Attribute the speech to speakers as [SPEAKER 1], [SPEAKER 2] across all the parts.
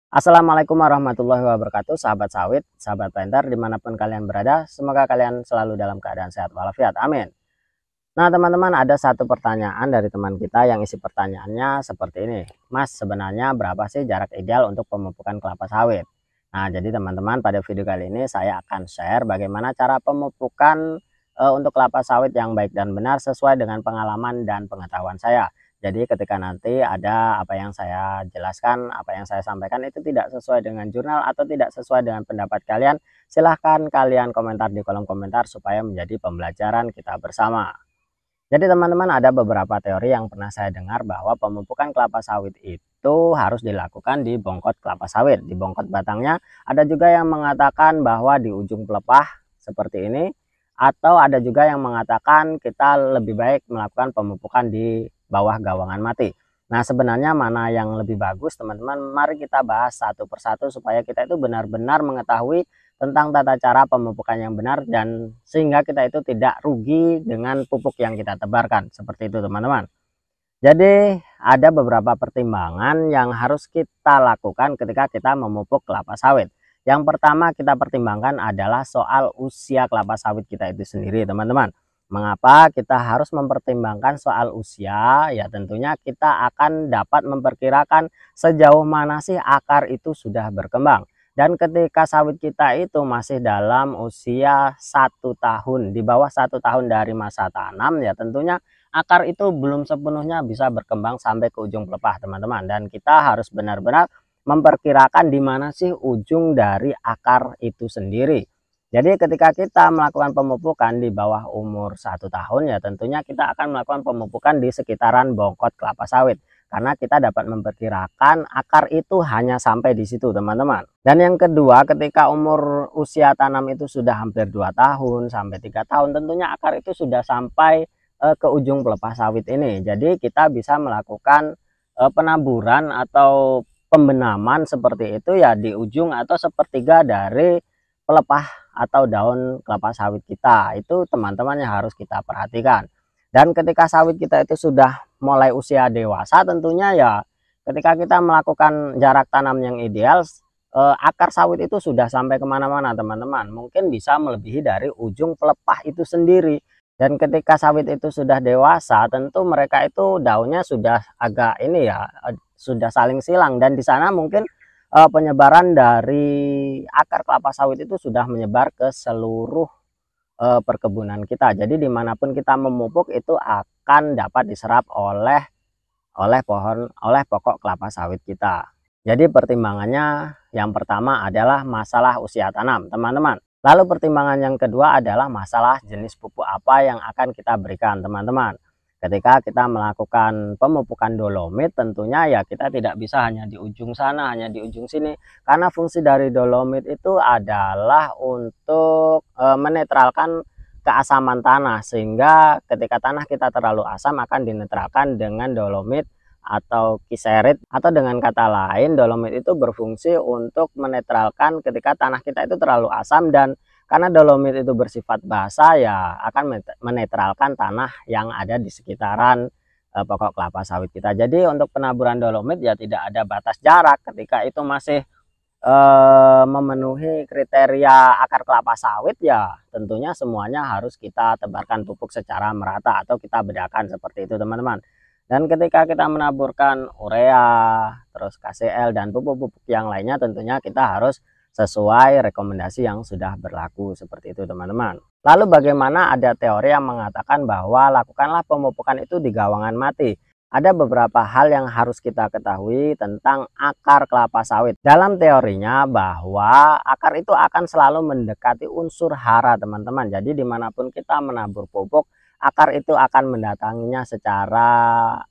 [SPEAKER 1] Assalamualaikum warahmatullahi wabarakatuh, sahabat sawit, sahabat planter, dimanapun kalian berada, semoga kalian selalu dalam keadaan sehat walafiat, amin. Nah teman-teman, ada satu pertanyaan dari teman kita yang isi pertanyaannya seperti ini. Mas, sebenarnya berapa sih jarak ideal untuk pemupukan kelapa sawit? Nah jadi teman-teman, pada video kali ini saya akan share bagaimana cara pemupukan untuk kelapa sawit yang baik dan benar sesuai dengan pengalaman dan pengetahuan saya. Jadi ketika nanti ada apa yang saya jelaskan, apa yang saya sampaikan itu tidak sesuai dengan jurnal atau tidak sesuai dengan pendapat kalian, silahkan kalian komentar di kolom komentar supaya menjadi pembelajaran kita bersama. Jadi teman-teman, ada beberapa teori yang pernah saya dengar bahwa pemupukan kelapa sawit itu harus dilakukan di bongkot kelapa sawit, di bongkot batangnya. Ada juga yang mengatakan bahwa di ujung pelepah seperti ini, atau ada juga yang mengatakan kita lebih baik melakukan pemupukan di bawah gawangan mati. Nah sebenarnya mana yang lebih bagus teman-teman? Mari kita bahas satu persatu supaya kita itu benar-benar mengetahui tentang tata cara pemupukan yang benar, dan sehingga kita itu tidak rugi dengan pupuk yang kita tebarkan seperti itu teman-teman. Jadi ada beberapa pertimbangan yang harus kita lakukan ketika kita memupuk kelapa sawit. Yang pertama kita pertimbangkan adalah soal usia kelapa sawit kita itu sendiri teman-teman. Mengapa kita harus mempertimbangkan soal usia? Ya tentunya kita akan dapat memperkirakan sejauh mana sih akar itu sudah berkembang. Dan ketika sawit kita itu masih dalam usia 1 tahun, di bawah 1 tahun dari masa tanam, ya tentunya akar itu belum sepenuhnya bisa berkembang sampai ke ujung pelepah teman-teman. Dan kita harus benar-benar memperkirakan di mana sih ujung dari akar itu sendiri. Jadi ketika kita melakukan pemupukan di bawah umur 1 tahun, ya tentunya kita akan melakukan pemupukan di sekitaran bongkot kelapa sawit. Karena kita dapat memperkirakan akar itu hanya sampai di situ teman-teman. Dan yang kedua, ketika umur usia tanam itu sudah hampir 2 tahun sampai 3 tahun, tentunya akar itu sudah sampai ke ujung pelepah sawit ini. Jadi kita bisa melakukan penaburan atau pembenaman seperti itu ya di ujung atau sepertiga dari pelepah atau daun kelapa sawit kita. Itu teman-teman yang harus kita perhatikan. Dan ketika sawit kita itu sudah mulai usia dewasa, tentunya ya ketika kita melakukan jarak tanam yang ideal, akar sawit itu sudah sampai kemana-mana teman-teman. Mungkin bisa melebihi dari ujung pelepah itu sendiri. Dan ketika sawit itu sudah dewasa, tentu mereka itu daunnya sudah agak ini ya, sudah saling silang. Dan di sana mungkin penyebaran dari akar kelapa sawit itu sudah menyebar ke seluruh perkebunan kita. Jadi dimanapun kita memupuk itu akan dapat diserap oleh pokok kelapa sawit kita. Jadi pertimbangannya yang pertama adalah masalah usia tanam teman-teman. Lalu pertimbangan yang kedua adalah masalah jenis pupuk apa yang akan kita berikan teman-teman. Ketika kita melakukan pemupukan dolomit, tentunya ya kita tidak bisa hanya di ujung sana, hanya di ujung sini. Karena fungsi dari dolomit itu adalah untuk menetralkan keasaman tanah. Sehingga ketika tanah kita terlalu asam akan dinetralkan dengan dolomit atau kiserit. Atau dengan kata lain, dolomit itu berfungsi untuk menetralkan ketika tanah kita itu terlalu asam, dan karena dolomit itu bersifat basah ya akan menetralkan tanah yang ada di sekitaran pokok kelapa sawit kita. Jadi untuk penaburan dolomit ya tidak ada batas jarak, ketika itu masih memenuhi kriteria akar kelapa sawit ya tentunya semuanya harus kita tebarkan pupuk secara merata atau kita bedakan seperti itu teman-teman. Dan ketika kita menaburkan urea, terus KCL dan pupuk-pupuk yang lainnya, tentunya kita harus sesuai rekomendasi yang sudah berlaku seperti itu teman-teman. Lalu bagaimana, ada teori yang mengatakan bahwa lakukanlah pemupukan itu di gawangan mati. Ada beberapa hal yang harus kita ketahui tentang akar kelapa sawit. Dalam teorinya bahwa akar itu akan selalu mendekati unsur hara teman-teman. Jadi dimanapun kita menabur pupuk, akar itu akan mendatanginya secara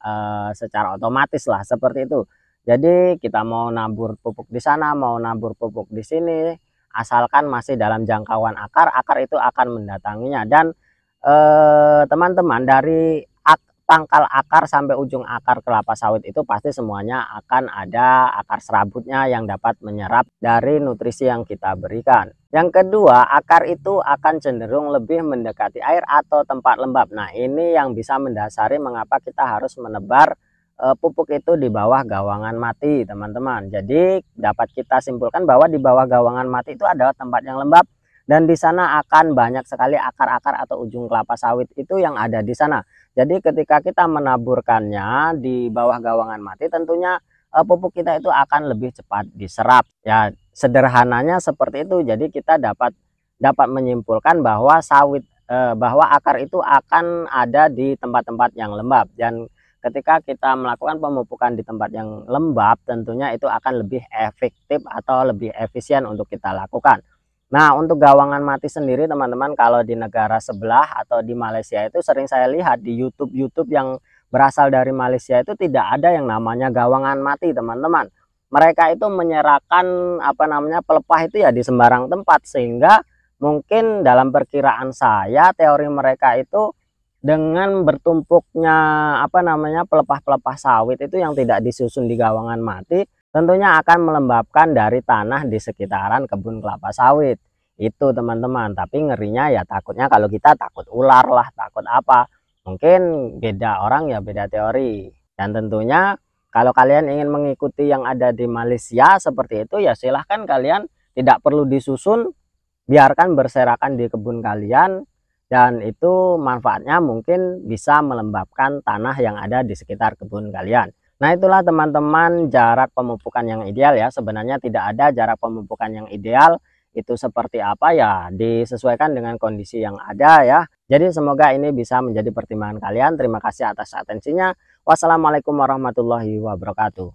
[SPEAKER 1] otomatis lah seperti itu. Jadi kita mau nabur pupuk di sana, mau nabur pupuk di sini, asalkan masih dalam jangkauan akar, akar itu akan mendatanginya. Dan teman-teman, dari pangkal akar sampai ujung akar kelapa sawit itu pasti semuanya akan ada akar serabutnya yang dapat menyerap dari nutrisi yang kita berikan. Yang kedua, akar itu akan cenderung lebih mendekati air atau tempat lembab. Nah ini yang bisa mendasari mengapa kita harus menebar pupuk itu di bawah gawangan mati, teman-teman. Jadi dapat kita simpulkan bahwa di bawah gawangan mati itu adalah tempat yang lembab, dan di sana akan banyak sekali akar-akar atau ujung kelapa sawit itu yang ada di sana. Jadi ketika kita menaburkannya di bawah gawangan mati, tentunya pupuk kita itu akan lebih cepat diserap. Ya, sederhananya seperti itu. Jadi kita dapat menyimpulkan bahwa bahwa akar itu akan ada di tempat-tempat yang lembab, dan ketika kita melakukan pemupukan di tempat yang lembab, tentunya itu akan lebih efektif atau lebih efisien untuk kita lakukan. Nah, untuk gawangan mati sendiri, teman-teman, kalau di negara sebelah atau di Malaysia itu sering saya lihat di YouTube yang berasal dari Malaysia itu tidak ada yang namanya gawangan mati, teman-teman. Mereka itu menyerahkan pelepah itu ya di sembarang tempat, sehingga mungkin dalam perkiraan saya, teori mereka itu dengan bertumpuknya pelepah-pelepah sawit itu yang tidak disusun di gawangan mati, tentunya akan melembabkan dari tanah di sekitaran kebun kelapa sawit itu, teman-teman. Tapi ngerinya ya takutnya kalau kita takut ular lah, takut apa, mungkin beda orang ya beda teori. Dan tentunya kalau kalian ingin mengikuti yang ada di Malaysia seperti itu, ya silahkan, kalian tidak perlu disusun, biarkan berserakan di kebun kalian, dan itu manfaatnya mungkin bisa melembabkan tanah yang ada di sekitar kebun kalian. Nah, itulah teman-teman jarak pemupukan yang ideal ya. Sebenarnya tidak ada jarak pemupukan yang ideal, itu seperti apa ya disesuaikan dengan kondisi yang ada ya. Jadi semoga ini bisa menjadi pertimbangan kalian. Terima kasih atas atensinya. Wassalamualaikum warahmatullahi wabarakatuh.